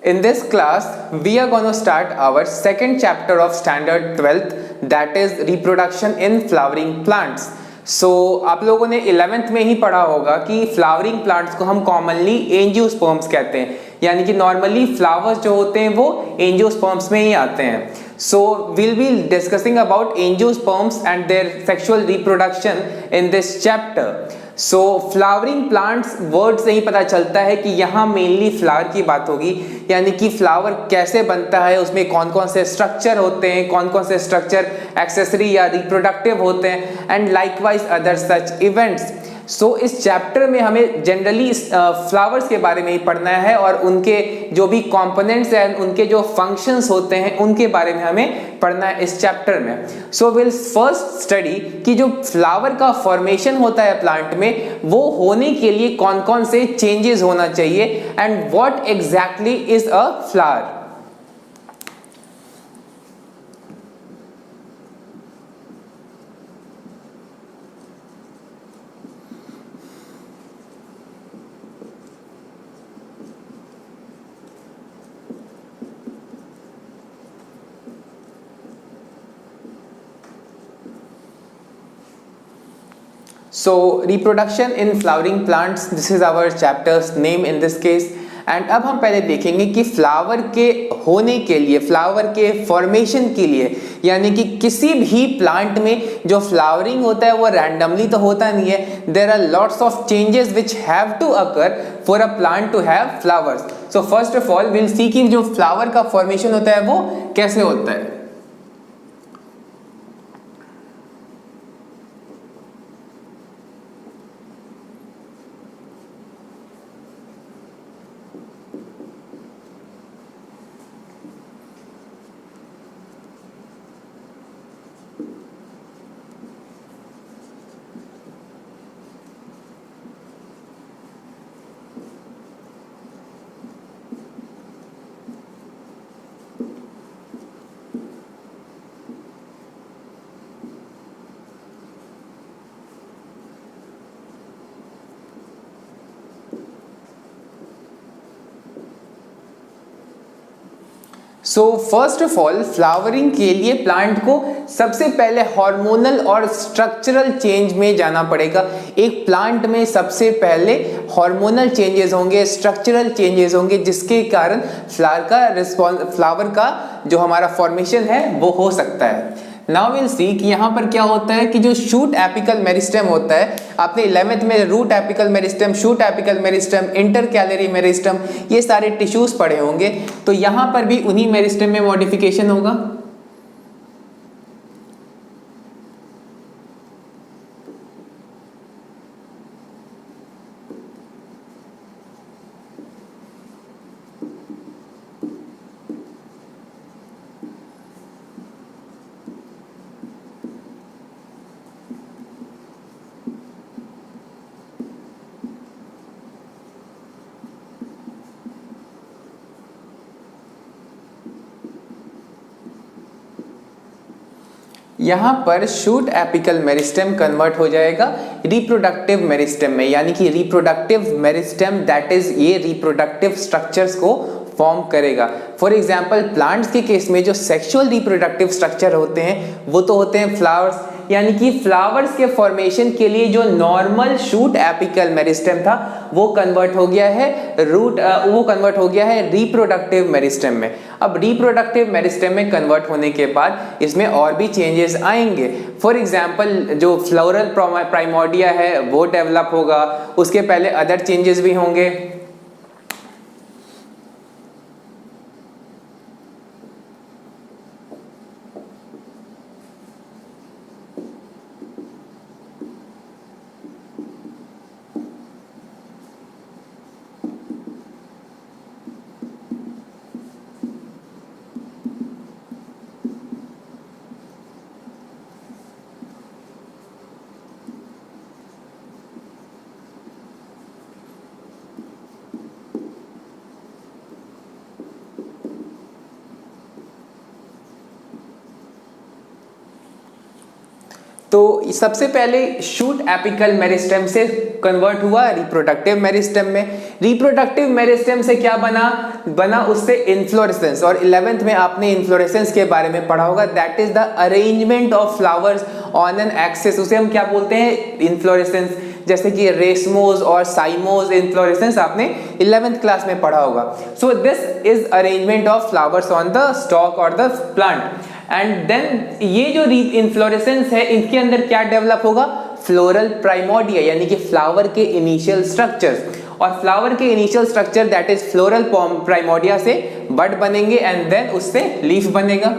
In this class, we are going to start our second chapter of standard 12th, that is reproduction in flowering plants. So आप लोगों ने 11th में ही पढ़ा होगा कि flowering plants को हम कॉमनली एंजियोस्पर्म्स कहते हैं, यानी कि नॉर्मली फ्लावर्स जो होते हैं वो एंजियोस्पर्म्स में ही आते हैं. So we'll be discussing about angiosperms and their sexual reproduction in this chapter. So flowering plants word से ही पता चलता है कि यहाँ मेनली फ्लावर की बात होगी, यानी कि फ्लावर कैसे बनता है, उसमें कौन कौन से स्ट्रक्चर होते हैं, कौन कौन से स्ट्रक्चर एक्सेसरी या रिप्रोडक्टिव होते हैं, and likewise other such events. So इस चैप्टर में हमें जनरली फ्लावर्स के बारे में ही पढ़ना है और उनके जो भी कंपोनेंट्स हैं, उनके जो फंक्शंस होते हैं, उनके बारे में हमें पढ़ना है इस चैप्टर में. सो विल फर्स्ट स्टडी कि जो फ्लावर का फॉर्मेशन होता है प्लांट में, वो होने के लिए कौन कौन से चेंजेस होना चाहिए and what exactly is a flower. So reproduction in flowering plants, this is our chapter's name in this case. And अब हम पहले देखेंगे कि फ्लावर के होने के लिए, फ्लावर के फॉर्मेशन के लिए, यानी कि किसी भी प्लांट में जो फ्लावरिंग होता है वो रैंडमली तो होता नहीं है. There are lots of changes which have to occur for a plant to have flowers. So first of all will see कि जो फ्लावर का फॉर्मेशन होता है वो कैसे होता है. सो फर्स्ट ऑफ ऑल फ्लावरिंग के लिए प्लांट को सबसे पहले हार्मोनल और स्ट्रक्चरल चेंज में जाना पड़ेगा. एक प्लांट में सबसे पहले हार्मोनल चेंजेस होंगे, स्ट्रक्चरल चेंजेस होंगे, जिसके कारण फ्लावर का जो हमारा फॉर्मेशन है वो हो सकता है. नाउ विल सी कि यहाँ पर क्या होता है कि जो शूट एपिकल मेरिस्टेम होता है, आपने 11th में root apical meristem, shoot apical meristem, intercalary meristem, ये सारे टिश्यूज पढ़े होंगे. तो यहाँ पर भी उन्हीं मेरिस्टेम में मॉडिफिकेशन होगा. यहाँ पर शूट एपिकल मेरिस्टेम कन्वर्ट हो जाएगा रिप्रोडक्टिव मेरिस्टेम में, यानी कि रिप्रोडक्टिव मेरिस्टेम दैट इज ये रिप्रोडक्टिव स्ट्रक्चर्स को फॉर्म करेगा. फॉर एग्जाम्पल प्लांट्स के केस में जो सेक्सुअल रिप्रोडक्टिव स्ट्रक्चर होते हैं वो तो होते हैं फ्लावर्स, यानी कि फ्लावर्स के फॉर्मेशन के लिए जो नॉर्मल शूट एपिकल मेरिस्टेम था वो कन्वर्ट हो गया है रिप्रोडक्टिव मेरिस्टेम में. अब रिप्रोडक्टिव मेरिस्टेम में कन्वर्ट होने के बाद इसमें और भी चेंजेस आएंगे. फॉर एग्जाम्पल जो फ्लोरल प्राइमोर्डिया है वो डेवलप होगा, उसके पहले अदर चेंजेस भी होंगे. तो सबसे पहले शूट एपिकल मेरिस्टेम से कन्वर्ट हुआ रिप्रोडक्टिव मेरिस्टेम में। रिप्रोडक्टिव मेरिस्टेम से क्या बना उससे इन्फ्लोरेसेंस, और 11th में आपने इन्फ्लोरेसेंस के बारे में पढ़ा होगा, that is the arrangement of flowers on an axis, उसे हम क्या बोलते हैं, इन्फ्लोरेसेंस। जैसे कि रेसमोस और साइमोस इन्फ्लोरेसेंस आपने 11th क्लास में पढ़ा होगा। सो this is arrangement of flowers on the stock और द प्लांट। एंड देन ये जो इन्फ्लोरेसेंस है, इनके अंदर क्या डेवलप होगा, फ्लोरल प्राइमोर्डिया, यानी कि फ्लावर के इनिशियल स्ट्रक्चर्स। और फ्लावर के initial structure that is floral primordia से बड बनेंगे एंड देन उससे लीफ बनेगा।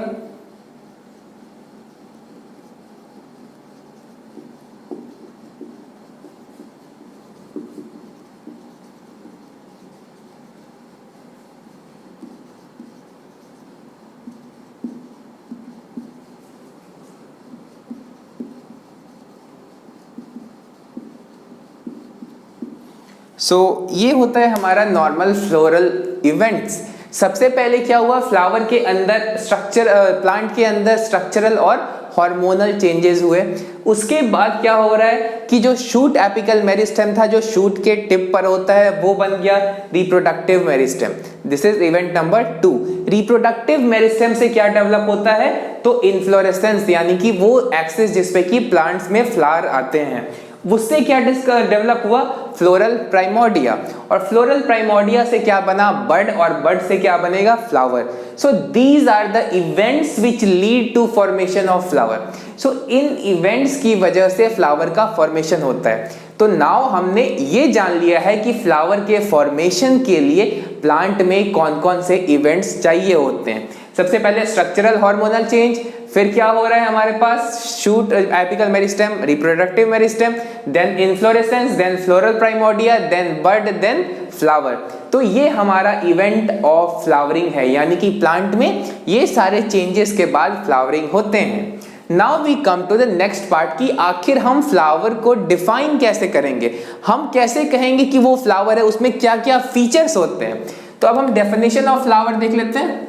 ये होता है हमारा नॉर्मल फ्लोरल इवेंट्स। सबसे पहले क्या हुआ, फ्लावर के अंदर स्ट्रक्चर, प्लांट के अंदर स्ट्रक्चरल और हार्मोनल चेंजेस हुए। उसके बाद क्या हो रहा है कि जो शूट एपिकल मेरिस्टेम था, जो शूट के टिप पर होता है, वो बन गया reproductive meristem. This is event number 2। Reproductive meristem से क्या डेवलप होता है, तो इन्फ्लोरेसेंस, यानी कि वो एक्सिस जिसपे कि प्लांट्स में फ्लावर आते हैं, उससे क्या डेवलप हुआ, फ्लोरल प्राइमोर्डिया। और फ्लोरल प्राइमोर्डिया से क्या बना, बड, और बड से क्या बनेगा, flower. So these are the events which lead to formation of flower. So इन इवेंट्स की वजह से फ्लावर का फॉर्मेशन होता है। तो नाउ हमने ये जान लिया है कि फ्लावर के फॉर्मेशन के लिए प्लांट में कौन कौन से इवेंट्स चाहिए होते हैं। सबसे पहले स्ट्रक्चरल हार्मोनल चेंज, फिर क्या हो रहा है हमारे पास, shoot apical meristem, reproductive meristem, then inflorescence, then floral primordia, then bud, then flower. तो ये हमारा इवेंट ऑफ फ्लावरिंग है, यानी कि प्लांट में ये सारे चेंजेस के बाद फ्लावरिंग होते हैं। Now we come to the next part कि आखिर हम फ्लावर को डिफाइन कैसे करेंगे, हम कैसे कहेंगे कि वो फ्लावर है, उसमें क्या क्या फीचर्स होते हैं। तो अब हम डेफिनेशन ऑफ फ्लावर देख लेते हैं।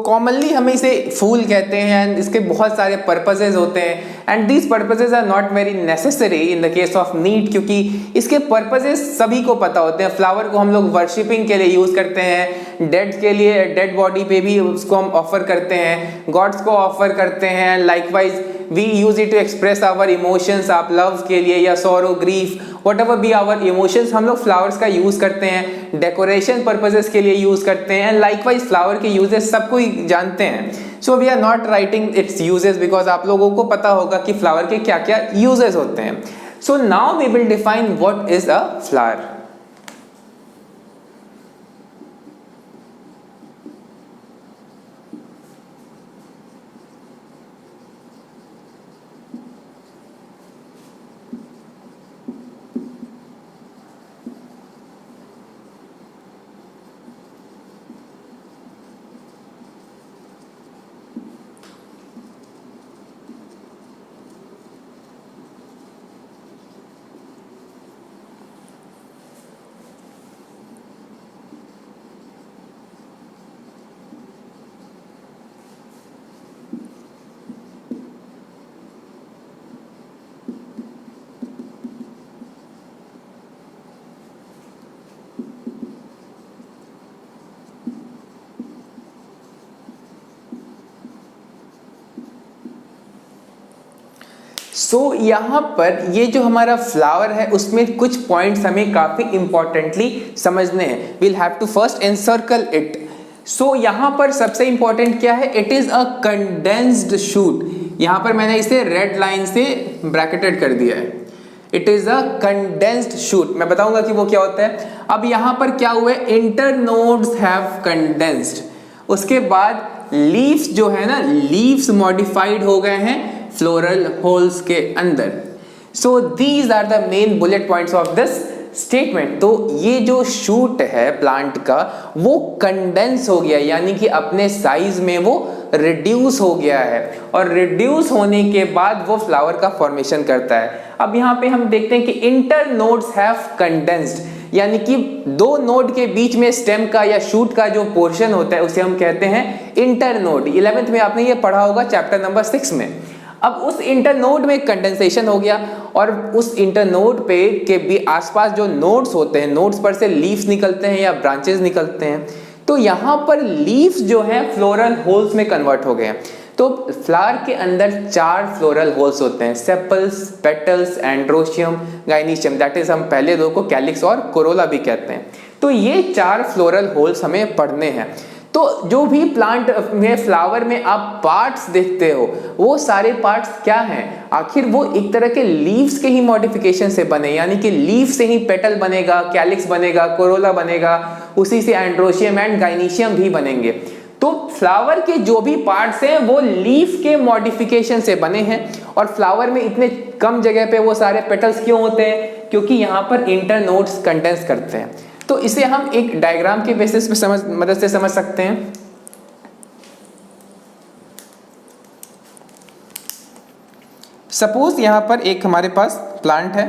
कॉमनली हम इसे फूल कहते हैं एंड इसके बहुत सारे पर्पसेस होते हैं and these purposes are not very necessary in the case of need, क्योंकि इसके पर्पसेस सभी को पता होते हैं। फ्लावर को हम लोग वर्शिपिंग के लिए यूज करते हैं, डेड के लिए, डेड बॉडी पे भी उसको हम ऑफर करते हैं, गॉड्स को ऑफर करते हैं, likewise we use it to express our emotions, आप लव के लिए या sorrow, grief, whatever be our emotions, हम लोग फ्लावर्स का यूज करते हैं, डेकोरेशन पर्पसेस के लिए यूज करते हैं एंड लाइकवाइज फ्लावर के यूजेस सब कोई जानते हैं। So we are not writing its uses because आप लोगों को पता होगा कि फ्लावर के क्या क्या यूजेस होते हैं। So now we will define what is a flower. यहाँ पर ये जो हमारा फ्लावर है उसमें कुछ पॉइंट्स हमें काफी इंपॉर्टेंटली समझने हैं। Will have to first encircle it. यहाँ पर सबसे इंपॉर्टेंट क्या है, it is a condensed shoot. यहाँ पर मैंने इसे रेड लाइन से ब्रैकेटेड कर दिया है, it is a condensed shoot. मैं बताऊंगा कि वो क्या होता है। अब यहाँ पर क्या हुआ है, इंटरनोड्स हैव कंडेंस्ड, उसके बाद लीव्स जो है ना, लीव्स मॉडिफाइड हो गए हैं फ्लोरल होल्स के अंदर। So these are the main bullet points of this statement. तो ये जो शूट है प्लांट का वो कंडेंस हो गया, यानी कि अपने साइज में वो रिड्यूस हो गया है, और रिड्यूस होने के बाद वो फ्लावर का फॉर्मेशन करता है। अब यहाँ पे हम देखते हैं कि इंटरनोड्स हैव कंडेंस्ड, यानी कि दो नोड के बीच में स्टेम का या शूट का जो पोर्शन होता है उसे हम कहते हैं इंटरनोड। 11th में आपने ये पढ़ा होगा चैप्टर नंबर 6 में। अब उस इंटरनोड में कंडेंसेशन हो गया और उस इंटरनोड पे के भी आसपास जो नोड्स होते हैं, नोड्स पर से लीव्स निकलते हैं या ब्रांचेस निकलते हैं, तो यहाँ पर लीव्स जो हैं फ्लोरल होल्स में कन्वर्ट हो गए हैं। तो फ्लावर के अंदर 4 फ्लोरल होल्स होते हैं, sepals, petals, androecium, gynoecium, that is हम पहले दो को कैलिक्स और कोरोला भी कहते हैं। तो ये 4 फ्लोरल होल्स हमें पढ़ने हैं। तो जो भी प्लांट में फ्लावर में आप पार्ट्स देखते हो वो सारे पार्ट्स क्या हैं, आखिर वो एक तरह के लीव्स के ही मॉडिफिकेशन से बने, यानी कि लीव से ही पेटल बनेगा, कैलिक्स बनेगा, कोरोला बनेगा, उसी से एंड्रोशियम एंड गाइनीशियम भी बनेंगे। तो फ्लावर के जो भी पार्ट्स हैं वो लीफ के मॉडिफिकेशन से बने हैं। और फ्लावर में इतने कम जगह पे वो सारे पेटल्स क्यों होते हैं, क्योंकि यहाँ पर इंटरनोड्स कंडेंस करते हैं। तो इसे हम एक डायग्राम के बेसिस पे मदद से समझ सकते हैं। सपोज यहां पर एक हमारे पास प्लांट है,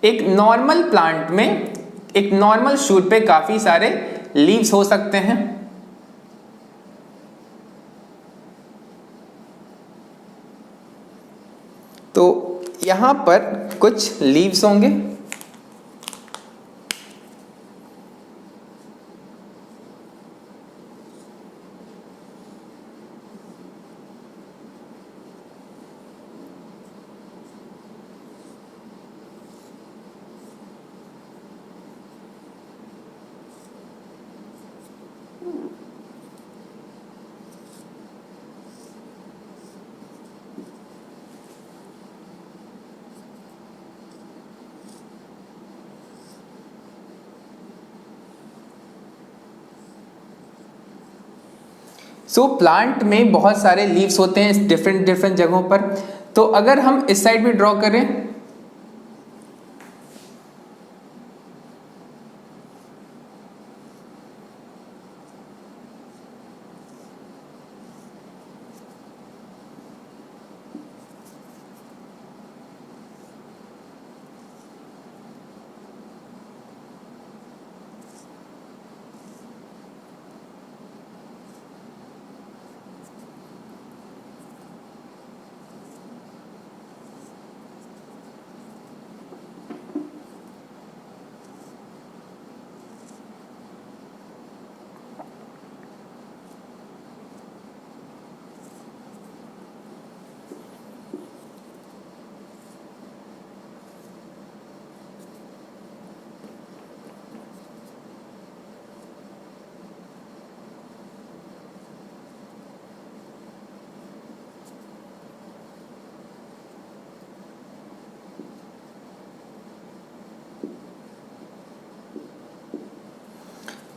एक नॉर्मल प्लांट में एक नॉर्मल शूट पे काफी सारे लीव्स हो सकते हैं। तो यहां पर कुछ लीव्स होंगे, सो प्लांट में बहुत सारे लीव्स होते हैं डिफरेंट डिफरेंट जगहों पर। तो अगर हम इस साइड भी ड्रॉ करें,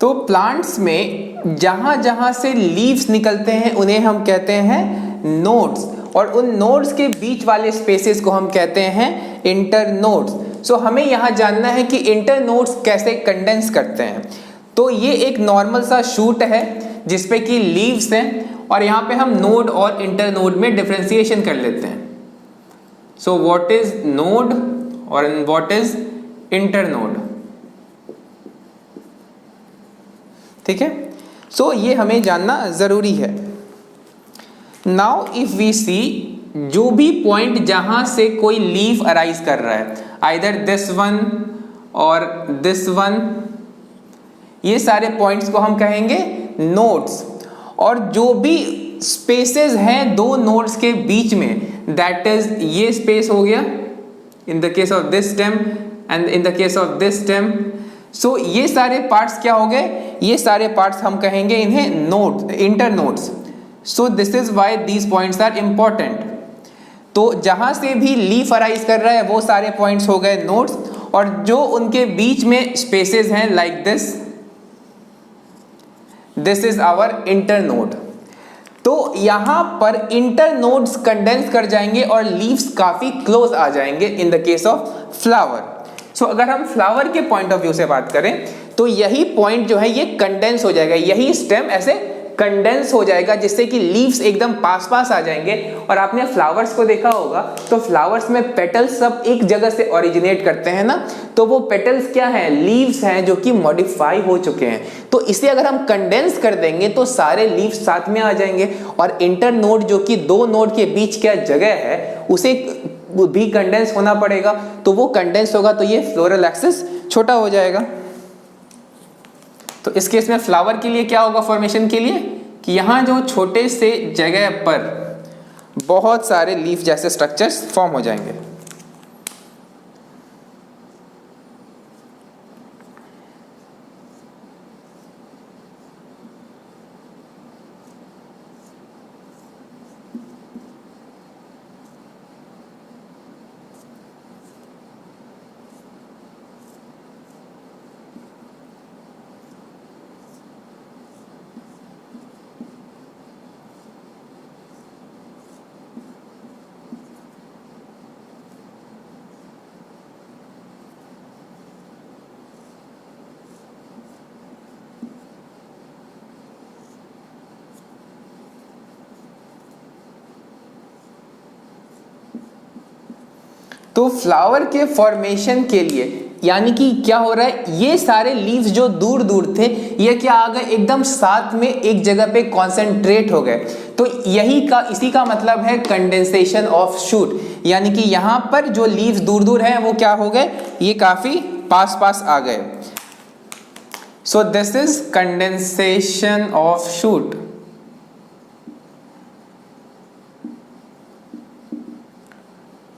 तो प्लांट्स में जहां जहां से लीव्स निकलते हैं उन्हें हम कहते हैं नोड्स, और उन नोड्स के बीच वाले स्पेसेस को हम कहते हैं इंटरनोड्स। सो हमें यहां जानना है कि इंटरनोड्स कैसे कंडेंस करते हैं। तो ये एक नॉर्मल सा शूट है जिसपे कि लीव्स हैं, और यहाँ पे हम नोड और इंटरनोड में डिफरेंशिएशन कर लेते हैं। सो व्हाट इज नोड और व्हाट इज इंटरनोड, ठीक है। सो ये हमें जानना जरूरी है। नाउ इफ वी सी, जो भी पॉइंट जहां से कोई लीफ अराइज कर रहा है, आइदर दिस वन और दिस वन, ये सारे पॉइंट्स को हम कहेंगे नोड्स। और जो भी स्पेसेस हैं दो नोड्स के बीच में, दैट इज ये स्पेस हो गया in the case of this stem and in the case of this stem. So ये सारे पार्ट्स क्या हो गए, ये सारे पार्ट्स हम कहेंगे इन्हें node, internodes. So this is why these points are important. तो जहां से भी लीफ अराइज कर रहा है वो सारे पॉइंट्स हो गए नोड्स, और जो उनके बीच में स्पेसेस हैं like this, this is our internode. तो यहां पर इंटरनोड्स कंडेंस कर जाएंगे और लीव्स काफी क्लोज आ जाएंगे in the case of flower. So अगर हम फ्लावर के पॉइंट ऑफ व्यू से बात करें तो यही पॉइंट जो है ये कंडेंस हो जाएगा, यही स्टेम ऐसे कंडेंस हो जाएगा, जिससे कि लीव्स एकदम पास पास आ जाएंगे। और आपने फ्लावर्स को देखा होगा तो फ्लावर्स में पेटल्स सब एक जगह से ओरिजिनेट करते हैं ना, तो वो पेटल्स क्या हैं, लीव्स हैं जो कि मॉडिफाई हो चुके हैं। तो इसे अगर हम कंडेंस कर देंगे तो सारे लीव्स साथ में आ जाएंगे, और इंटर नोड जो कि दो नोड के बीच क्या जगह है उसे भी कंडेंस होना पड़ेगा। तो वो कंडेंस होगा तो ये फ्लोरल एक्सिस छोटा हो जाएगा। तो इस केस में फ्लावर के लिए क्या होगा फॉर्मेशन के लिए, कि यहां जो छोटे से जगह पर बहुत सारे लीफ जैसे स्ट्रक्चर्स फॉर्म हो जाएंगे। तो फ्लावर के फॉर्मेशन के लिए यानी कि क्या हो रहा है, ये सारे लीव्स जो दूर दूर थे ये क्या आ गए एकदम साथ में एक जगह पे कॉन्सेंट्रेट हो गए। तो इसी का मतलब है कंडेंसेशन ऑफ शूट, यानी कि यहां पर जो लीव्स दूर दूर हैं वो क्या हो गए, ये काफी पास पास आ गए। सो this is condensation of shoot.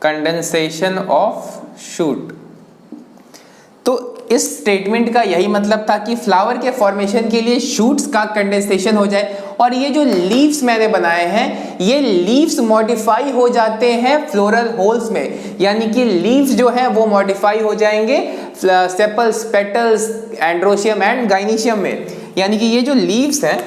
Condensation of shoot. तो इस स्टेटमेंट का यही मतलब था कि फ्लावर के फॉर्मेशन के लिए शूट्स का कंडेंसेशन हो जाए, और ये जो लीव्स मैंने बनाए हैं ये लीव्स मॉडिफाई हो जाते हैं फ्लोरल होल्स में, यानी कि लीव्स जो है वो मॉडिफाई हो जाएंगे sepals, petals, androecium and gynoecium में। यानी कि ये जो लीव्स हैं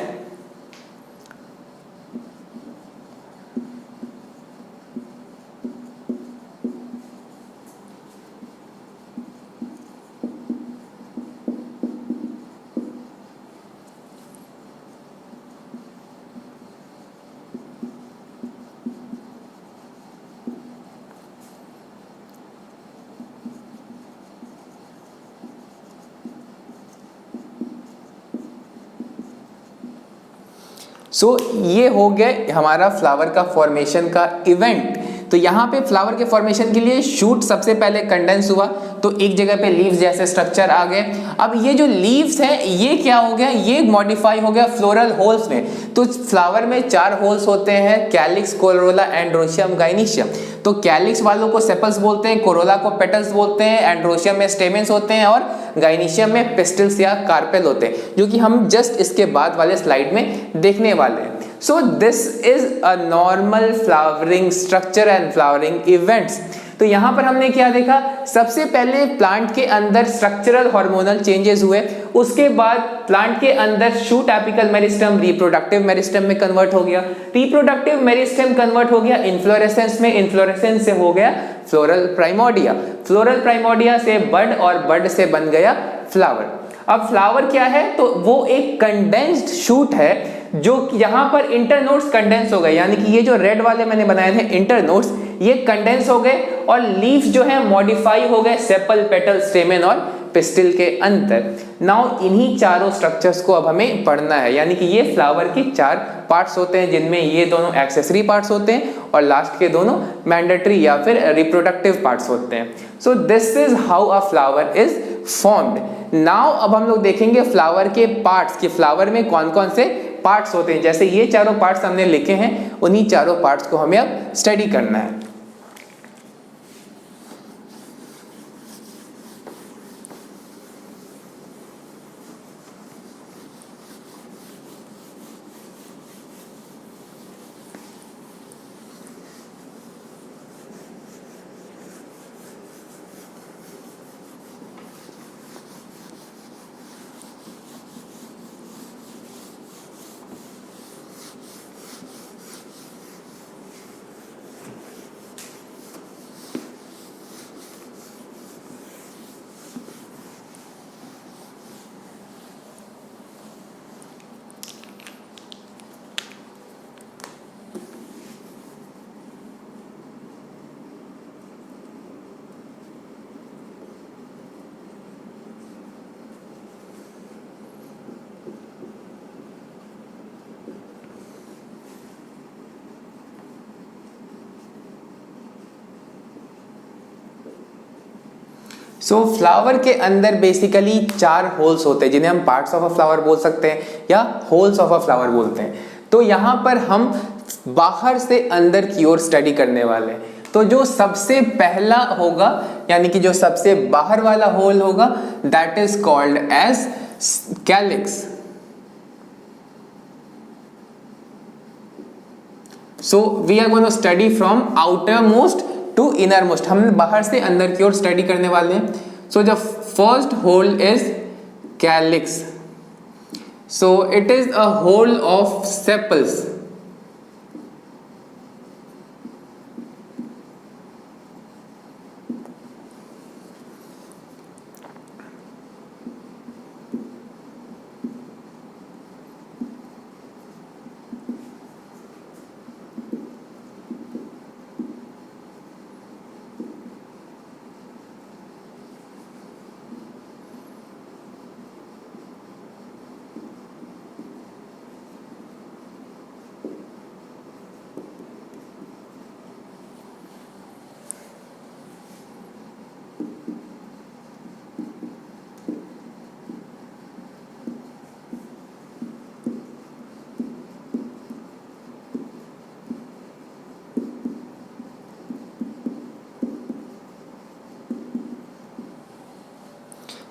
ये हो गया हमारा फ्लावर का फॉर्मेशन का इवेंट। तो यहाँ पे फ्लावर के फॉर्मेशन के लिए शूट सबसे पहले कंडेंस हुआ, तो एक जगह पे लीव्स जैसे स्ट्रक्चर आ गए। अब ये जो लीव्स हैं ये क्या हो गया, ये मॉडिफाई हो गया फ्लोरल होल्स में। तो फ्लावर में 4 होल्स होते हैं, कैलिक्स, कोरोला, एंड्रोशियम, गाइनीशियम। तो कैलिक्स वालों को सेपल्स बोलते हैं, कोरोला को पेटल्स बोलते हैं, एंड्रोशियम में स्टेमेंस होते हैं, और गाइनीशियम में पिस्टल्स या कार्पेल होते हैं, जो कि हम जस्ट इसके बाद वाले स्लाइड में देखने वाले हैं। So this is a normal flowering structure and flowering events। तो यहां पर हमने क्या देखा, सबसे पहले प्लांट के अंदर स्ट्रक्चरल हार्मोनल चेंजेस हुए, उसके बाद प्लांट के अंदर shoot apical meristem reproductive meristem में कन्वर्ट हो गया, रिप्रोडक्टिव मेरिस्टम कन्वर्ट हो गया इन्फ्लोरेसेंस में, इन्फ्लोरेसेंस से हो गया फ्लोरल प्राइमोर्डिया, फ्लोरल प्राइमोर्डिया से बड, और बड से बन गया फ्लावर। अब फ्लावर क्या है, तो वो एक कंडेंस्ड शूट है जो यहां पर इंटरनोड्स कंडेंस हो गए, यानी कि ये जो रेड वाले मैंने बनाए थे इंटरनोड्स ये कंडेंस हो गए, और लीव्स जो है मॉडिफाई हो गए सेपल, पेटल, स्टेमेन और पिस्टिल के अंदर। नाउ इन्हीं चारों स्ट्रक्चर्स को अब हमें पढ़ना है, यानी कि ये फ्लावर के 4 पार्ट्स होते हैं, जिनमें ये दोनों एक्सेसरी पार्ट्स होते हैं और लास्ट के दोनों मैंडेटरी या फिर रिप्रोडक्टिव पार्ट्स होते हैं। सो this is how a flower is formed. Now अब हम लोग देखेंगे फ्लावर के पार्ट्स, कि फ्लावर में कौन कौन से पार्ट्स होते हैं। जैसे ये चारों पार्ट्स हमने लिखे हैं, उन्हीं चारों पार्ट्स को हमें अब स्टडी करना है। सो फ्लावर के अंदर बेसिकली 4 होल्स होते हैं जिन्हें हम पार्ट्स ऑफ अ फ्लावर बोल सकते हैं या होल्स ऑफ अ फ्लावर बोलते हैं। तो यहाँ पर हम बाहर से अंदर की ओर स्टडी करने वाले हैं। तो जो सबसे पहला होगा यानी कि जो सबसे बाहर वाला होल होगा that is called as calyx. So we are going to study from outermost to innermost. हम बाहर से अंदर की ओर स्टडी करने वाले हैं। So the first whorl is calyx. So it is a whorl of sepals.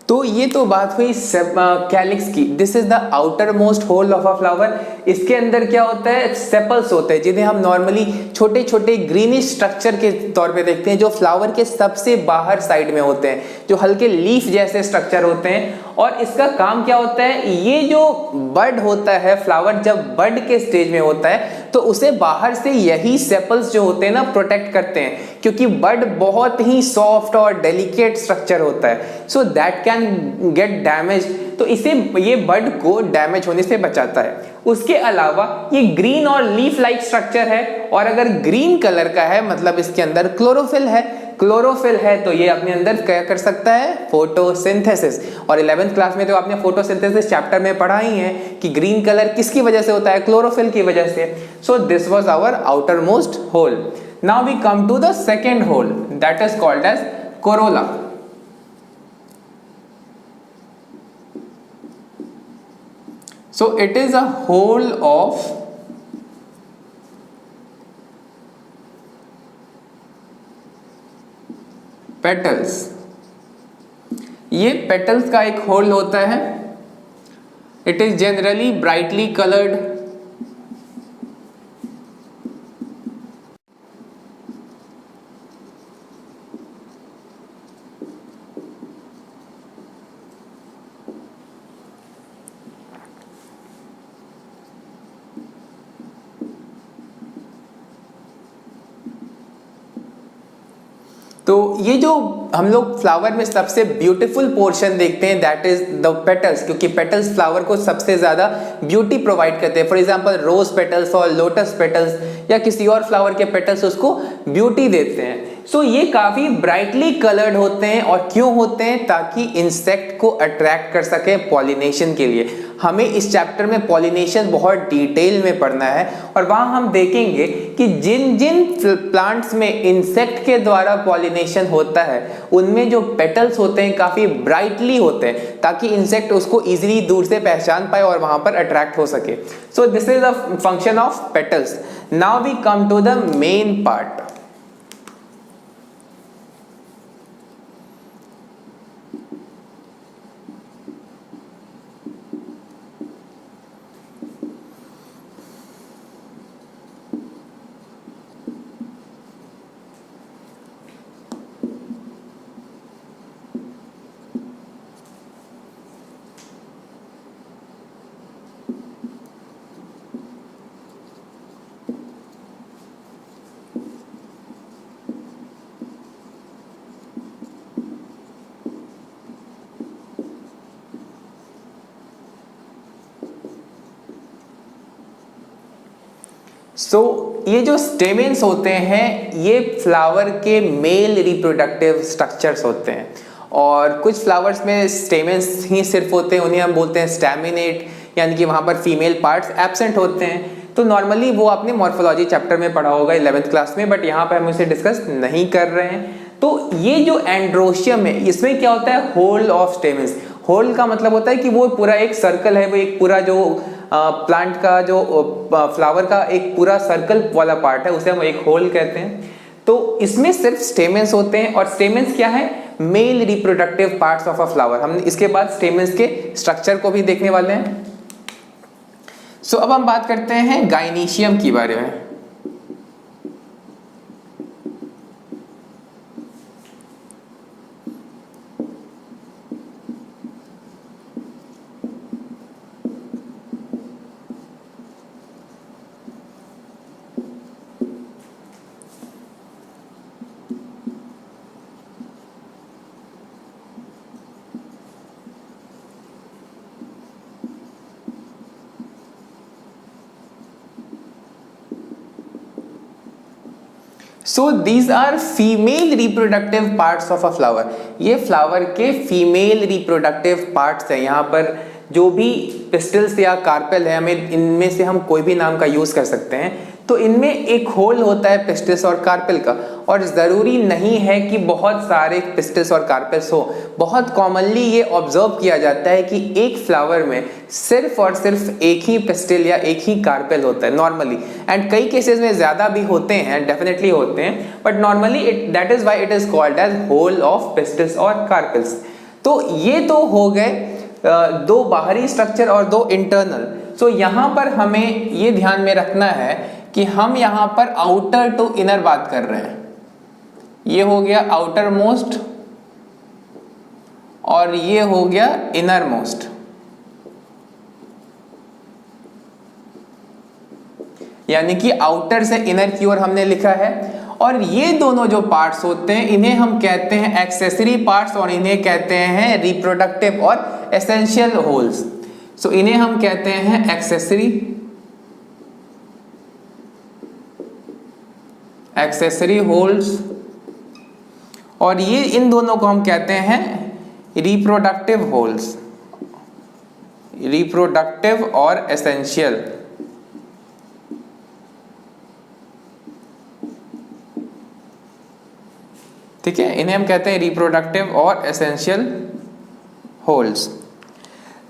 तो ये तो बात हुई कैलिक्स की। This is the outermost whorl of a flower. इसके अंदर क्या होता है, सेपल्स होते हैं जिन्हें हम नॉर्मली छोटे छोटे ग्रीनिश स्ट्रक्चर के तौर पे देखते हैं, जो फ्लावर के सबसे बाहर साइड में होते हैं, जो हल्के लीफ जैसे स्ट्रक्चर होते हैं। और इसका काम क्या होता है, ये जो बड होता है, फ्लावर जब बड के स्टेज में होता है तो उसे बाहर से यही सेपल्स जो होते हैं ना प्रोटेक्ट करते हैं, क्योंकि बड बहुत ही सॉफ्ट और डेलिकेट स्ट्रक्चर होता है। So that can get damage, तो इसे ये बड को डैमेज होने से बचाता है। उसके अलावा ये ग्रीन और लीफ लाइक स्ट्रक्चर है, और अगर ग्रीन कलर का है मतलब इसके अंदर क्लोरोफिल है। क्लोरोफिल है तो ये अपने अंदर क्या कर सकता है, फोटोसिंथेसिस। और 11th क्लास में तो आपने फोटोसिंथेसिस चैप्टर में पढ़ा ही है कि ग्रीन कलर किसकी वजह से होता है, क्लोरोफिल की वजह से। So this was our outermost whorl. Now we come to the second whorl that is called as corolla. So it is a whole of petals। ये petals का एक होल होता है। It is generally brightly colored। तो ये जो हम लोग फ्लावर में सबसे ब्यूटीफुल पोर्शन देखते हैं दैट इज द पेटल्स, क्योंकि पेटल्स फ्लावर को सबसे ज्यादा ब्यूटी प्रोवाइड करते हैं। फॉर एग्जांपल रोज पेटल्स और लोटस पेटल्स या किसी और फ्लावर के पेटल्स उसको ब्यूटी देते हैं। सो ये काफी ब्राइटली कलर्ड होते हैं। और क्यों होते हैं, ताकि इंसेक्ट को अट्रैक्ट कर सके पॉलिनेशन के लिए। हमें इस चैप्टर में पॉलिनेशन बहुत डिटेल में पढ़ना है, और वहां हम देखेंगे कि जिन जिन प्लांट्स में इंसेक्ट के द्वारा पॉलिनेशन होता है उनमें जो पेटल्स होते हैं काफी ब्राइटली होते हैं, ताकि इंसेक्ट उसको इजीली दूर से पहचान पाए और वहां पर अट्रैक्ट हो सके। So this is the function of petals. Now we come to the main part. ये जो स्टेमेंस होते हैं ये फ्लावर के मेल रिप्रोडक्टिव स्ट्रक्चर्स होते हैं, और कुछ फ्लावर्स में स्टेमेंस ही सिर्फ होते हैं, उन्हें हम बोलते हैं स्टैमिनेट, यानी कि वहां पर फीमेल पार्ट्स एब्सेंट होते हैं। तो नॉर्मली वो आपने मॉर्फोलॉजी चैप्टर में पढ़ा होगा 11th क्लास में, बट यहाँ पर हम उसे डिस्कस नहीं कर रहे हैं। तो ये जो एंड्रोशियम है इसमें क्या होता है, होल ऑफ स्टेमेंस। होल का मतलब होता है कि वो पूरा एक सर्कल है, वो एक पूरा जो प्लांट का जो फ्लावर का एक पूरा सर्कल वाला पार्ट है उसे हम एक होल कहते हैं। तो इसमें सिर्फ स्टेमेंस होते हैं, और स्टेमेंस क्या है, male reproductive parts of a flower. हम इसके बाद स्टेमेंस के स्ट्रक्चर को भी देखने वाले हैं। सो अब हम बात करते हैं गाइनीशियम के बारे में। So these are female reproductive parts of a flower. ये फ्लावर के फीमेल रिप्रोडक्टिव पार्ट्स हैं। यहाँ पर जो भी पिस्टल्स या कार्पेल है, हमें इनमें से हम कोई भी नाम का यूज कर सकते हैं। तो इनमें एक होल होता है पिस्टल्स और कार्पेल का, और ज़रूरी नहीं है कि बहुत सारे पिस्टल्स और कार्पेल्स हो। बहुत कॉमनली ये ऑब्जर्व किया जाता है कि एक फ्लावर में सिर्फ और सिर्फ एक ही पिस्टल या एक ही कार्पेल होता है नॉर्मली, एंड कई केसेस में ज़्यादा भी होते हैं, डेफिनेटली होते हैं, but normally that is why it is called as whorl of pistils और कार्पेल्स। तो ये तो हो गए दो बाहरी स्ट्रक्चर और दो इंटरनल। सो यहाँ पर हमें ये ध्यान में रखना है कि हम यहाँ पर आउटर टू इनर बात कर रहे हैं। ये हो गया आउटर मोस्ट और ये हो गया इनर मोस्ट। यानी कि आउटर से इनर की ओर हमने लिखा है, और ये दोनों जो पार्ट्स होते हैं इन्हें हम कहते हैं एक्सेसरी पार्ट्स, और इन्हें कहते हैं रिप्रोडक्टिव और एसेंशियल होल्स। सो इन्हें हम कहते हैं एक्सेसरी होल्स, और ये इन दोनों को हम कहते हैं रिप्रोडक्टिव होल्स, रिप्रोडक्टिव और एसेंशियल। ठीक है, इन्हें हम कहते हैं रिप्रोडक्टिव और एसेंशियल होल्स।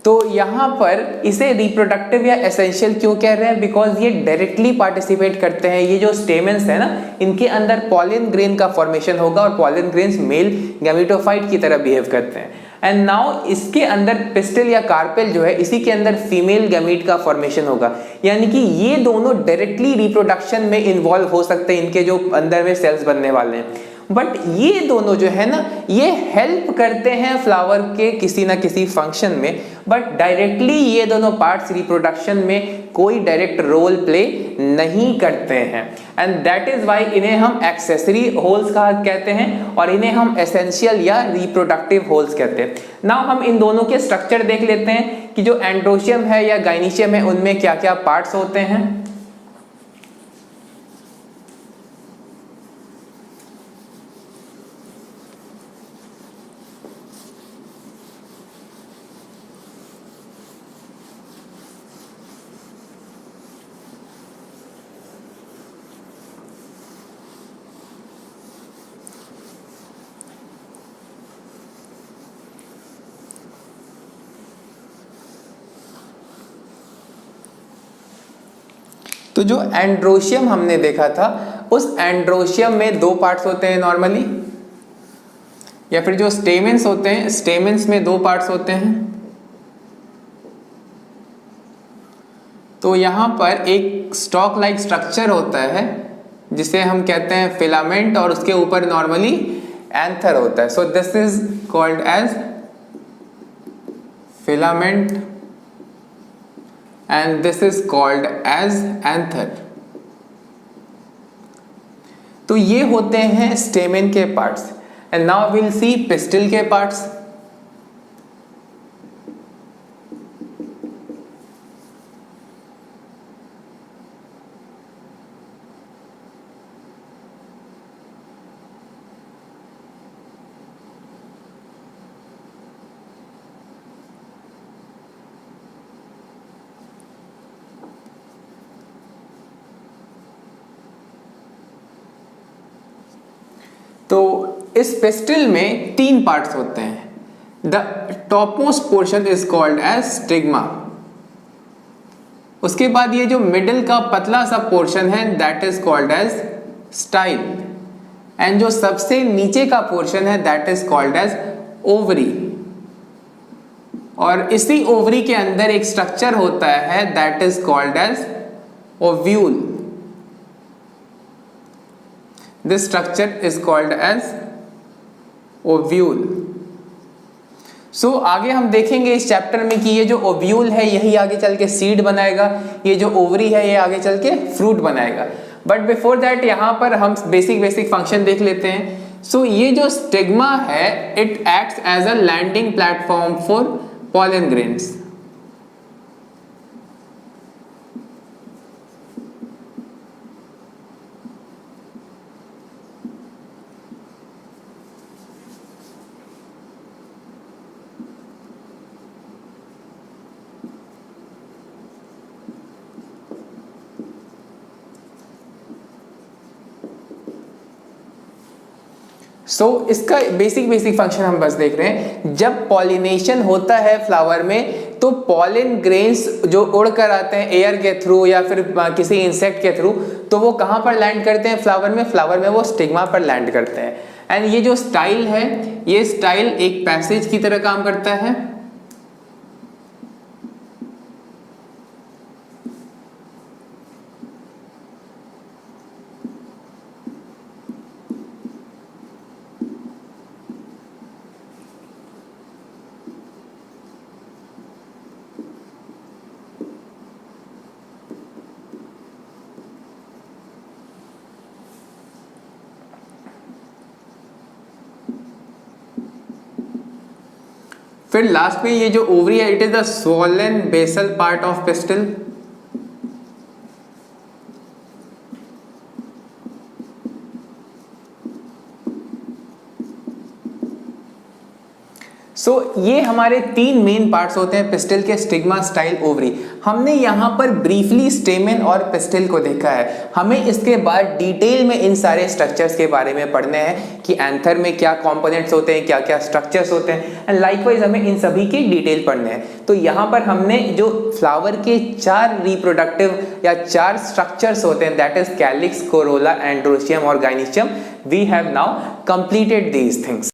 तो यहाँ पर इसे रिप्रोडक्टिव या एसेंशियल क्यों कह रहे हैं, बिकॉज ये डायरेक्टली पार्टिसिपेट करते हैं। ये जो स्टेमेंस है ना, इनके अंदर पॉलन ग्रेन का फॉर्मेशन होगा, और पॉलन ग्रेन्स मेल गैमेटोफाइट की तरह बिहेव करते हैं। एंड नाउ इसके अंदर पिस्टल या कार्पेल जो है, इसी के अंदर फीमेल गैमीट का फॉर्मेशन होगा। यानी कि ये दोनों डायरेक्टली रिप्रोडक्शन में इन्वॉल्व हो सकते हैं, इनके जो अंदर में सेल्स बनने वाले हैं। बट ये दोनों जो है ना, ये हेल्प करते हैं फ्लावर के किसी ना किसी फंक्शन में, बट डायरेक्टली ये दोनों पार्ट्स रिप्रोडक्शन में कोई डायरेक्ट रोल प्ले नहीं करते हैं। एंड दैट इज वाई इन्हें हम एक्सेसरी होल्स का कहते हैं, और इन्हें हम एसेंशियल या रिप्रोडक्टिव होल्स कहते हैं। नाउ हम इन दोनों के स्ट्रक्चर देख लेते हैं कि जो एंड्रोशियम है या गाइनीशियम है, उनमें क्या क्या पार्ट्स होते हैं। तो जो एंड्रोशियम हमने देखा था, उस एंड्रोशियम में दो पार्ट्स होते हैं नॉर्मली, या फिर जो स्टेमेंस होते हैं, स्टेमेंस में दो पार्ट्स होते हैं। तो यहां पर एक स्टॉक लाइक स्ट्रक्चर होता है जिसे हम कहते हैं फिलामेंट, और उसके ऊपर नॉर्मली एंथर होता है। So this is called as filament and this is called as anther। तो ये होते हैं स्टेमेन के parts. And now will see pistil के पार्ट्स। तो इस पिस्टिल में 3 पार्ट्स होते हैं। The topmost portion is called as stigma. उसके बाद ये जो मिडिल का पतला सा पोर्शन है that is called as style, and जो सबसे नीचे का पोर्शन है that is called as ovary. और इसी ओवरी के अंदर एक स्ट्रक्चर होता है that is called as ovule. This structure is called as ovule. So आगे हम देखेंगे इस चैप्टर में कि ये जो ओव्यूल है यही आगे चल के सीड बनाएगा, ये जो ओवरी है ये आगे चल के फ्रूट बनाएगा। बट बिफोर दैट यहाँ पर हम बेसिक फंक्शन देख लेते हैं। सो ये जो स्टिग्मा है it acts as a landing platform for pollen grains। इसका बेसिक फंक्शन हम बस देख रहे हैं। जब पॉलिनेशन होता है फ्लावर में तो पॉलन ग्रेन्स जो उड़ कर आते हैं एयर के थ्रू या फिर किसी इंसेक्ट के थ्रू, तो वो कहाँ पर लैंड करते हैं फ्लावर में वो स्टिग्मा पर लैंड करते हैं। एंड ये जो स्टाइल है ये स्टाइल एक पैसेज की तरह काम करता है। फिर लास्ट में ये जो ओवरी है it is the swollen basal part of pistil. ये हमारे 3 मेन पार्ट्स होते हैं पिस्टिल के, स्टिग्मा, स्टाइल, ओवरी। हमने यहाँ पर ब्रीफली स्टेमेन और पिस्टिल को देखा है। हमें इसके बाद डिटेल में इन सारे स्ट्रक्चर्स के बारे में पढ़ने हैं कि एंथर में क्या कंपोनेंट्स होते हैं, क्या क्या स्ट्रक्चर्स होते हैं, एंड लाइकवाइज हमें इन सभी के डिटेल पढ़ने हैं। तो यहाँ पर हमने जो फ्लावर के 4 रिप्रोडक्टिव या 4 स्ट्रक्चर्स होते हैं that is calyx, corolla, androecium और gynoecium, we have now completed these things.